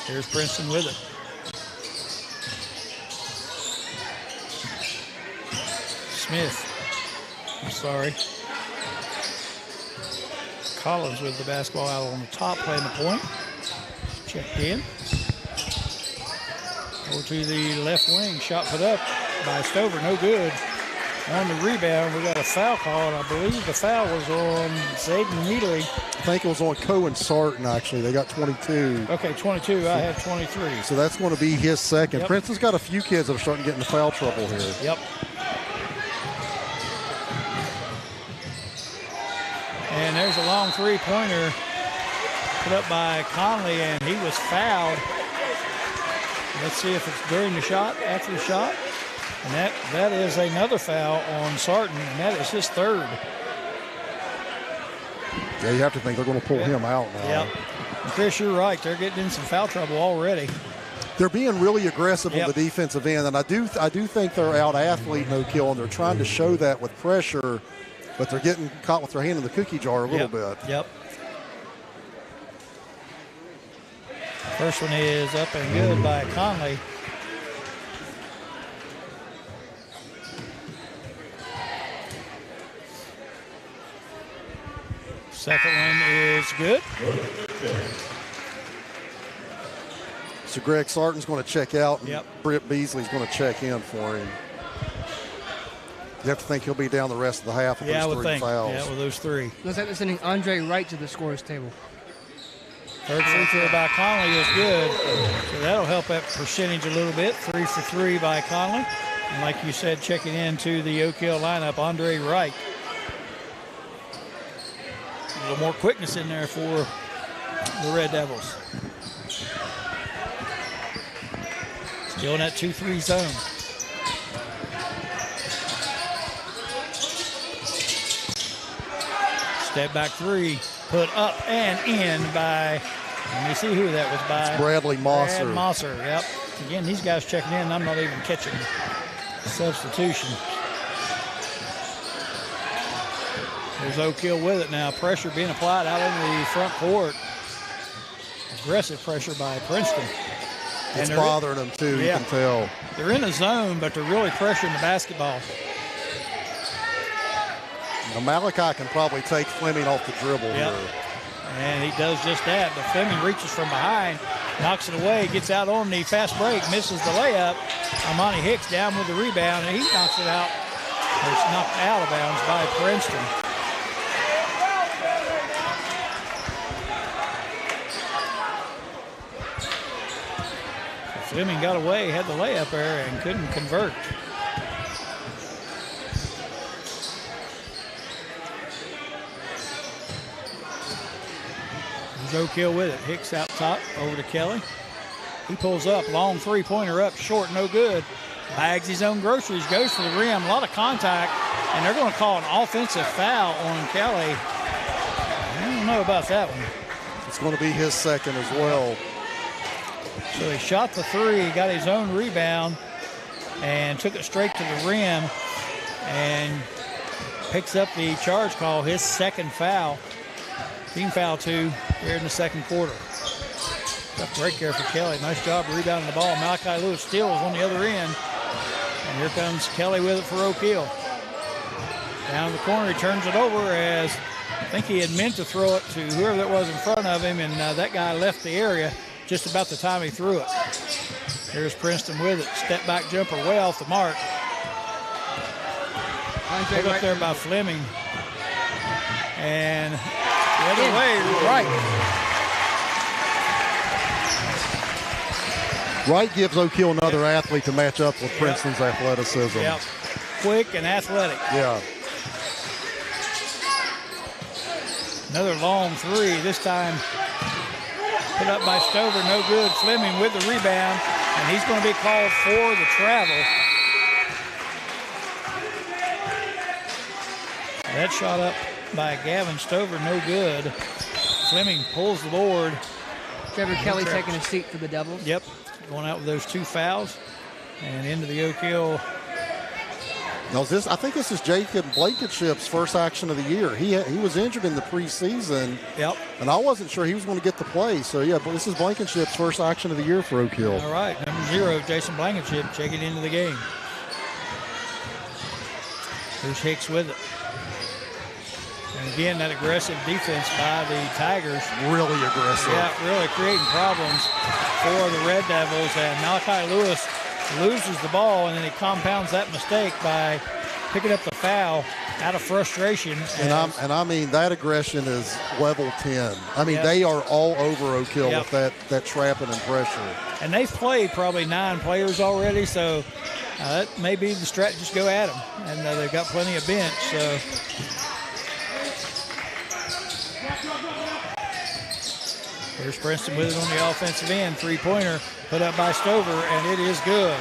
Here's Princeton with it. Smith. I'm sorry. Collins with the basketball out on the top, playing the point. Checked in. Over to the left wing. Shot put up by Stover. No good. On the rebound, we got a foul call, and I believe the foul was on Zayden Neely. I think it was on Cohen Sarton, actually. They got 22. Okay, 22. I have 23. So that's going to be his second. Yep. Princeton's got a few kids that are starting to get into foul trouble here. Yep. And there's a long three-pointer put up by Conley, and he was fouled. Let's see if it's during the shot, after the shot. And that is another foul on Sarton, and that is his third. Yeah, you have to think they're going to pull him out now. Yep. And Chris, you're right. They're getting in some foul trouble already. They're being really aggressive on the defensive end, and I do think they're out-athlete no-kill, and they're trying to show that with pressure, but they're getting caught with their hand in the cookie jar a little bit. Yep. First one is up and good by Conley. Second one is good. So Greg Sarton's going to check out, and Britt Beasley's going to check in for him. You have to think he'll be down the rest of the half with those three fouls. Yeah, with those three. Looks like they're sending Andre Wright to the scorer's table. Third free throw by Conley is good. So that'll help that percentage a little bit. 3 for 3 by Conley. And like you said, checking into the Oak Hill lineup, Andre Wright. A little more quickness in there for the Red Devils. Still in that 2-3 zone. Step back three, put up and in by, let me see who that was by. It's Bradley Mosser. Brad Mosser, yep. Again, these guys checking in, I'm not even catching the substitution. There's Oak Hill with it now. Pressure being applied out in the front court. Aggressive pressure by Princeton. It's bothering them too, you can tell. They're in a zone, but they're really pressuring the basketball. Now Malachi can probably take Fleming off the dribble here. And he does just that, but Fleming reaches from behind, knocks it away, gets out on the fast break, misses the layup. Armani Hicks down with the rebound, and he knocks it out. It's knocked out of bounds by Princeton. Fleming got away, had the layup there, and couldn't convert. There's Oak Hill with it. Hicks out top, over to Kelly. He pulls up, long three-pointer up, short, no good. Bags his own groceries, goes for the rim, a lot of contact, and they're going to call an offensive foul on Kelly. I don't know about that one. It's going to be his second as well. So he shot the three, got his own rebound, and took it straight to the rim, and picks up the charge call, his second foul. Team foul 2 here in the second quarter. Tough break there for Kelly. Nice job rebounding the ball. Malachi Lewis steals on the other end. And here comes Kelly with it for Oak Hill. Down the corner, he turns it over as I think he had meant to throw it to whoever that was in front of him, and that guy left the area just about the time he threw it. Here's Princeton with it. Step back jumper way off the mark. Put up there by Fleming. And the other way, Wright. Wright gives Oak Hill another athlete to match up with Princeton's athleticism. Yep. Quick and athletic. Yeah. Another long three, this time put up by Stover, no good. Fleming with the rebound, and he's going to be called for the travel. That shot up by Gavin Stover, no good. Fleming pulls the board. Trevor Kelly taking a seat for the Devils. Yep, going out with those two fouls. And into the Oak Hill No, I think this is Jacob Blankenship's first action of the year. He was injured in the preseason. Yep. And I wasn't sure he was going to get the play. So, yeah, but this is Blankenship's first action of the year for Oak Hill. All right, number 0, Jason Blankenship, checking into the game. Here's Hicks with it. And again, that aggressive defense by the Tigers. Really aggressive. Yeah, really creating problems for the Red Devils. And Malachi Lewis loses the ball, and then he compounds that mistake by picking up the foul out of frustration. And I mean, that aggression is level 10. I mean, they are all over Oak Hill with that trapping and pressure. And they've played probably 9 players already, so that may be the strategy. Just go at them. And they've got plenty of bench, so. Here's Princeton with it on the offensive end. 3-pointer put up by Stover, and it is good.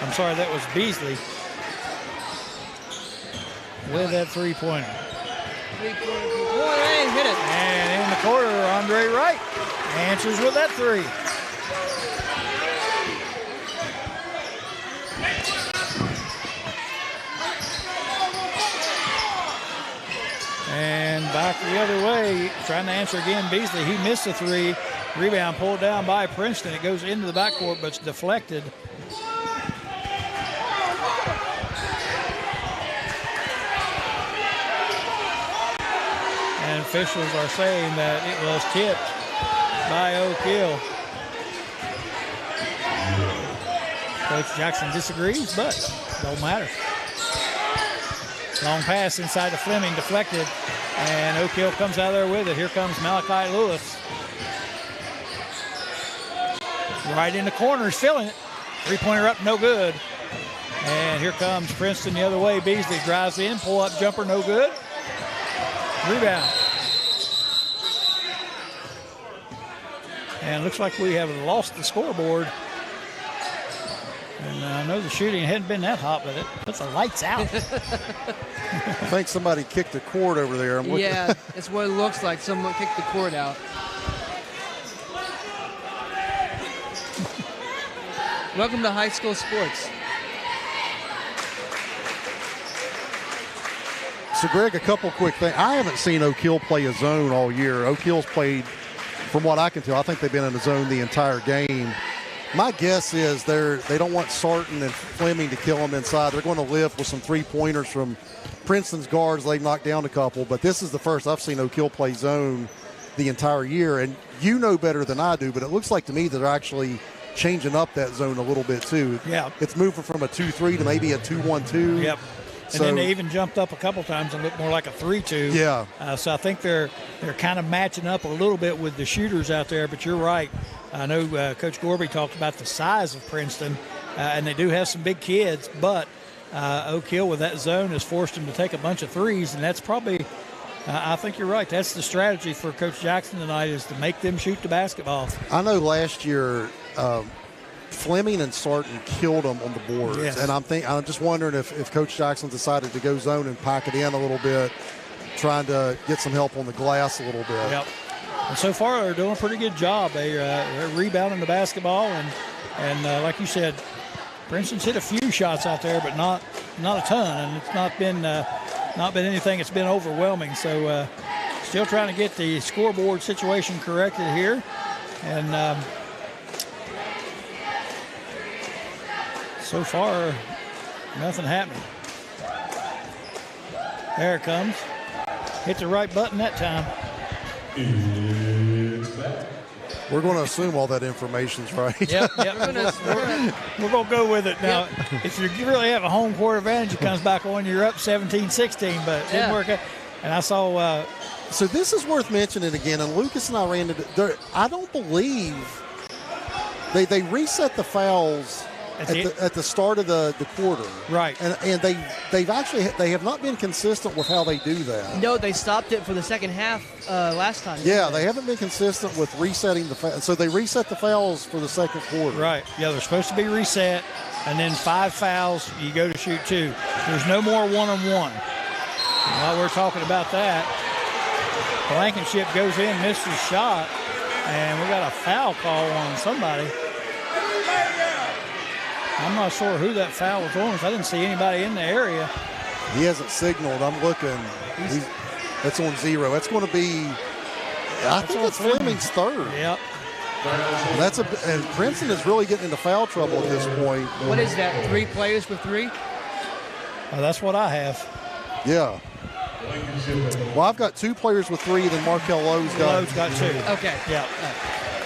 I'm sorry, that was Beasley with that 3-pointer. 3-pointer, hit it. And in the corner, Andre Wright answers with that 3. And back the other way, trying to answer again, Beasley. He missed the 3. Rebound pulled down by Princeton. It goes into the backcourt, but it's deflected. And officials are saying that it was tipped by Oak Hill. Coach Jackson disagrees, but don't matter. Long pass inside to Fleming, deflected, and Oak Hill comes out of there with it. Here comes Malachi Lewis. Right in the corner, he's feeling it. 3-pointer up, no good. And here comes Princeton the other way. Beasley drives in, pull-up jumper, no good. Rebound. And looks like we have lost the scoreboard. And I know the shooting hadn't been that hot, but it puts the lights out. I think somebody kicked the cord over there. Yeah, that's what it looks like. Someone kicked the cord out. Welcome to high school sports. So, Greg, a couple quick things. I haven't seen Oak Hill play a zone all year. Oak Hill's played, from what I can tell, I think they've been in a zone the entire game. My guess is they don't want Sarton and Fleming to kill them inside. They're going to live with some 3-pointers from Princeton's guards. They've knocked down a couple, but this is the first I've seen Oak Hill play zone the entire year. And you know better than I do, but it looks like to me that they're actually changing up that zone a little bit too. Yeah. It's moving from a 2-3 to maybe a 2-1-2. Yep. And then they even jumped up a couple times and looked more like a 3-2. Yeah. So I think they're kind of matching up a little bit with the shooters out there, but you're right. I know Coach Gorby talked about the size of Princeton, and they do have some big kids, but Oak Hill with that zone has forced them to take a bunch of threes, and that's probably, I think you're right. That's the strategy for Coach Jackson tonight, is to make them shoot the basketball. I know last year Fleming and Sarton killed them on the boards, yes. And I'm just wondering if Coach Jackson decided to go zone and pack it in a little bit, trying to get some help on the glass a little bit. Yep. And so far, they're doing a pretty good job. They're rebounding the basketball, and like you said, Princeton's hit a few shots out there, but not a ton, and it's not been anything that's been overwhelming. So still trying to get the scoreboard situation corrected here, and so far, nothing happening. There it comes. Hit the right button that time. We're going to assume all that information's right. Yep. We're going to go with it. Now, if you really have a home court advantage, it comes back on, you're up 17-16, but it didn't work out. And I saw... so this is worth mentioning again, and Lucas and I ran into... I don't believe... They reset the fouls at the start of the quarter, right? And they have not been consistent with how they do that. No, they stopped it for the second half last time. Yeah, they haven't been consistent with resetting the fouls. So they reset the fouls for the second quarter. Right. Yeah, they're supposed to be reset, and then 5 fouls, you go to shoot 2. There's no more one-on-one. While we're talking about that, Blankenship goes in, missed his shot, and we got a foul call on somebody. I'm not sure who that foul was on. I didn't see anybody in the area. He hasn't signaled. I'm looking. That's on 0. That's going to be, I think it's Fleming's third. Yep. And Princeton is really getting into foul trouble at this point. What is that, 3 players with 3? That's what I have. Yeah. Well, I've got 2 players with 3, then Markel Lowe's got 2. Okay. Yeah.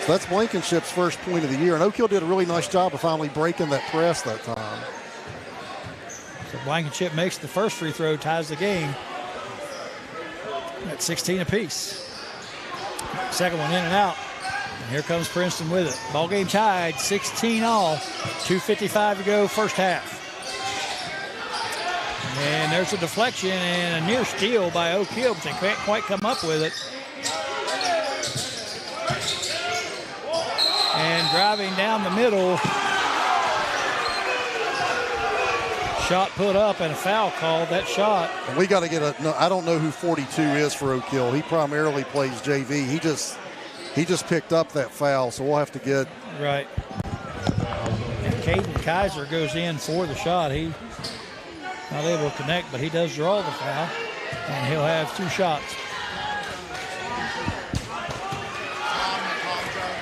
So that's Blankenship's first point of the year. And Oak Hill did a really nice job of finally breaking that press that time. So Blankenship makes the first free throw, ties the game at 16 apiece. Second one in and out. And here comes Princeton with it. Ball game tied, 16 all. 2:55 to go, first half. And there's a deflection and a near steal by Oak Hill, but they can't quite come up with it. And driving down the middle. Shot put up and a foul called. That shot. And we got to get I don't know who 42 is for Oak Hill. He primarily plays JV. He just picked up that foul, so we'll have to get. Right. And Caden Kaiser goes in for the shot. He not able to connect, but he does draw the foul, and he'll have 2 shots.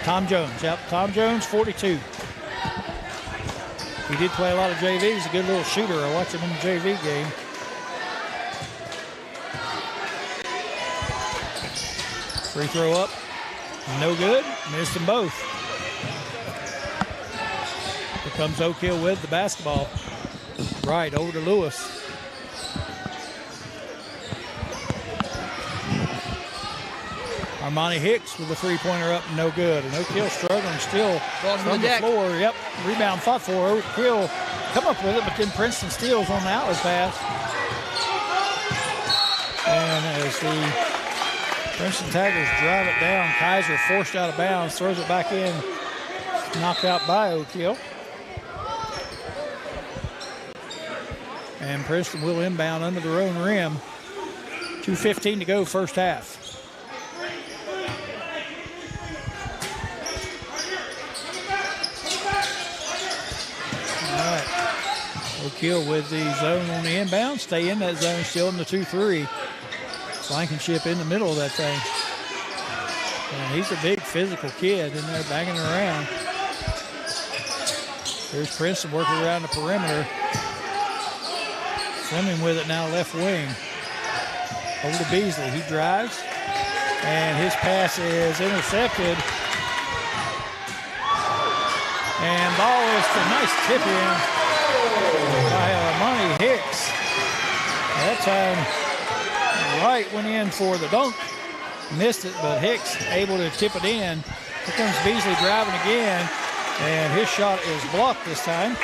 Tom Jones, yep, Tom Jones, 42. He did play a lot of JV. He's a good little shooter. I watched him in the JV game. Free throw up, no good, missed them both. Here comes Oak Hill with the basketball. Right, over to Lewis. Armani Hicks with the three-pointer up, no good. And Oak Hill struggling still from the floor. Yep, rebound fought for. Oak Hill come up with it, but then Princeton steals on the outlet pass. And as the Princeton Tigers drive it down, Kaiser forced out of bounds, throws it back in, knocked out by Oak Hill. And Princeton will inbound under their own rim. 2:15 to go, first half. All right. Oak Hill with the zone on the inbound. Stay in that zone, still in the 2-3. Blankenship in the middle of that thing. And he's a big physical kid in there banging around. There's Princeton working around the perimeter. Fleming with it now, left wing. Over to Beasley. He drives, and his pass is intercepted. And ball is a nice tip in by Armani Hicks. That time, Wright went in for the dunk. Missed it, but Hicks able to tip it in. Here comes Beasley driving again, and his shot is blocked this time.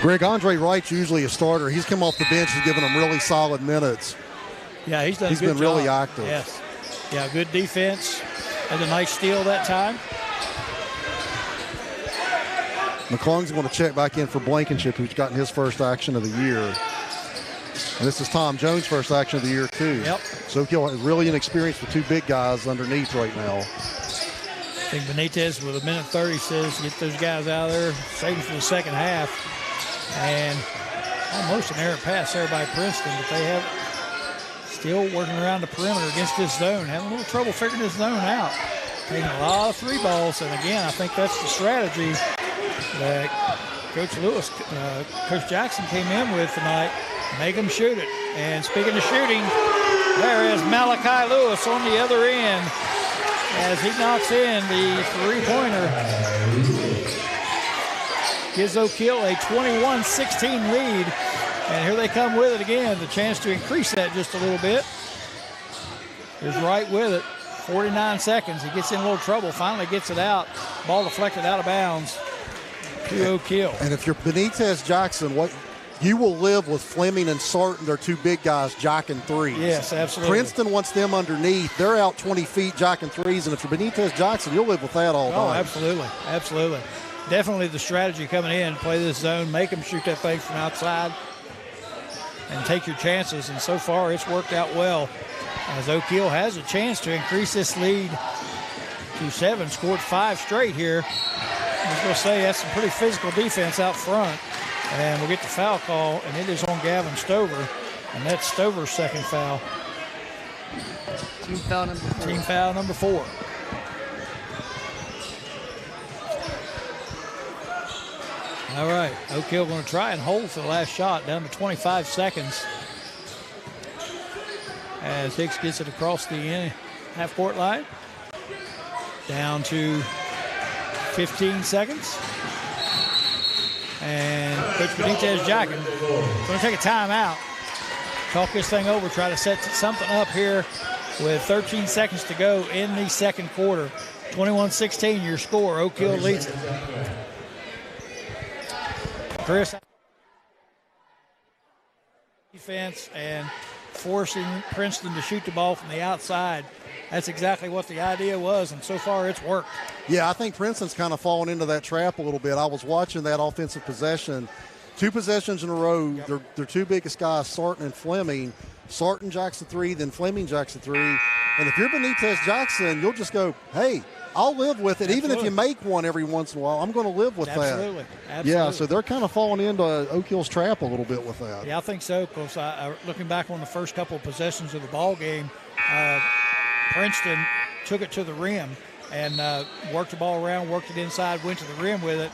Greg, Andre Wright's usually a starter. He's come off the bench and given them really solid minutes. Yeah, he's done a good He's been really job. active. Yes. Yeah, good defense. Had a nice steal that time. McClung's going to check back in for Blankenship, who's gotten his first action of the year. And this is Tom Jones' first action of the year, too. Yep. So Oak Hill is really inexperienced with 2 big guys underneath right now. I think Benitez with 1:30 says get those guys out of there, save them for the second half. And almost an errant pass there by Princeton, but they have still working around the perimeter against this zone, having a little trouble figuring this zone out. Taking a lot of 3 balls, and again, I think that's the strategy that Coach Jackson came in with tonight. Make them shoot it. And speaking of shooting, there is Malachi Lewis on the other end as he knocks in the 3-pointer. Gives Oak Hill a 21-16 lead. And here they come with it again, the chance to increase that just a little bit. Here's Wright with it. 49 seconds. He gets in a little trouble, finally gets it out. Ball deflected out of bounds to Oak Hill. And if you're Benitez Jackson, what you will live with Fleming and Sarton, they're 2 big guys jacking threes. Yes, absolutely. Princeton wants them underneath. They're out 20 feet jacking threes, and if you're Benitez Jackson, you'll live with that all day. Oh, absolutely, absolutely. Definitely the strategy coming in, play this zone, make them shoot that thing from outside, and take your chances. And so far, it's worked out well as Oak Hill has a chance to increase this lead to 7. Scored 5 straight here. I was going to say that's some pretty physical defense out front. And we'll get the foul call, and it is on Gavin Stover. And that's Stover's second foul. Team foul number 4. Team foul number 4. All right, Oak Hill going to try and hold for the last shot, down to 25 seconds. As Hicks gets it across the half-court line. Down to 15 seconds. And Coach Benitez-Jockin going to take a timeout. Talk this thing over, try to set something up here with 13 seconds to go in the second quarter. 21-16, your score. Oak Hill leads it. Chris, defense and forcing Princeton to shoot the ball from the outside. That's exactly what the idea was, and so far it's worked. Yeah, I think Princeton's kind of fallen into that trap a little bit. I was watching that offensive possession. 2 possessions in a row. Yep. Their 2 biggest guys, Sarton and Fleming. Sarton jacks the 3, then Fleming jacks the 3. And if you're Benitez-Jackson, you'll just go, hey, I'll live with it. Absolutely. Even if you make one every once in a while, I'm going to live with Absolutely. that. Absolutely. Yeah, so they're kind of falling into Oak Hill's trap a little bit with that. Yeah, I think so, because looking back on the first couple of possessions of the ball game, Princeton took it to the rim and worked the ball around, worked it inside, went to the rim with it,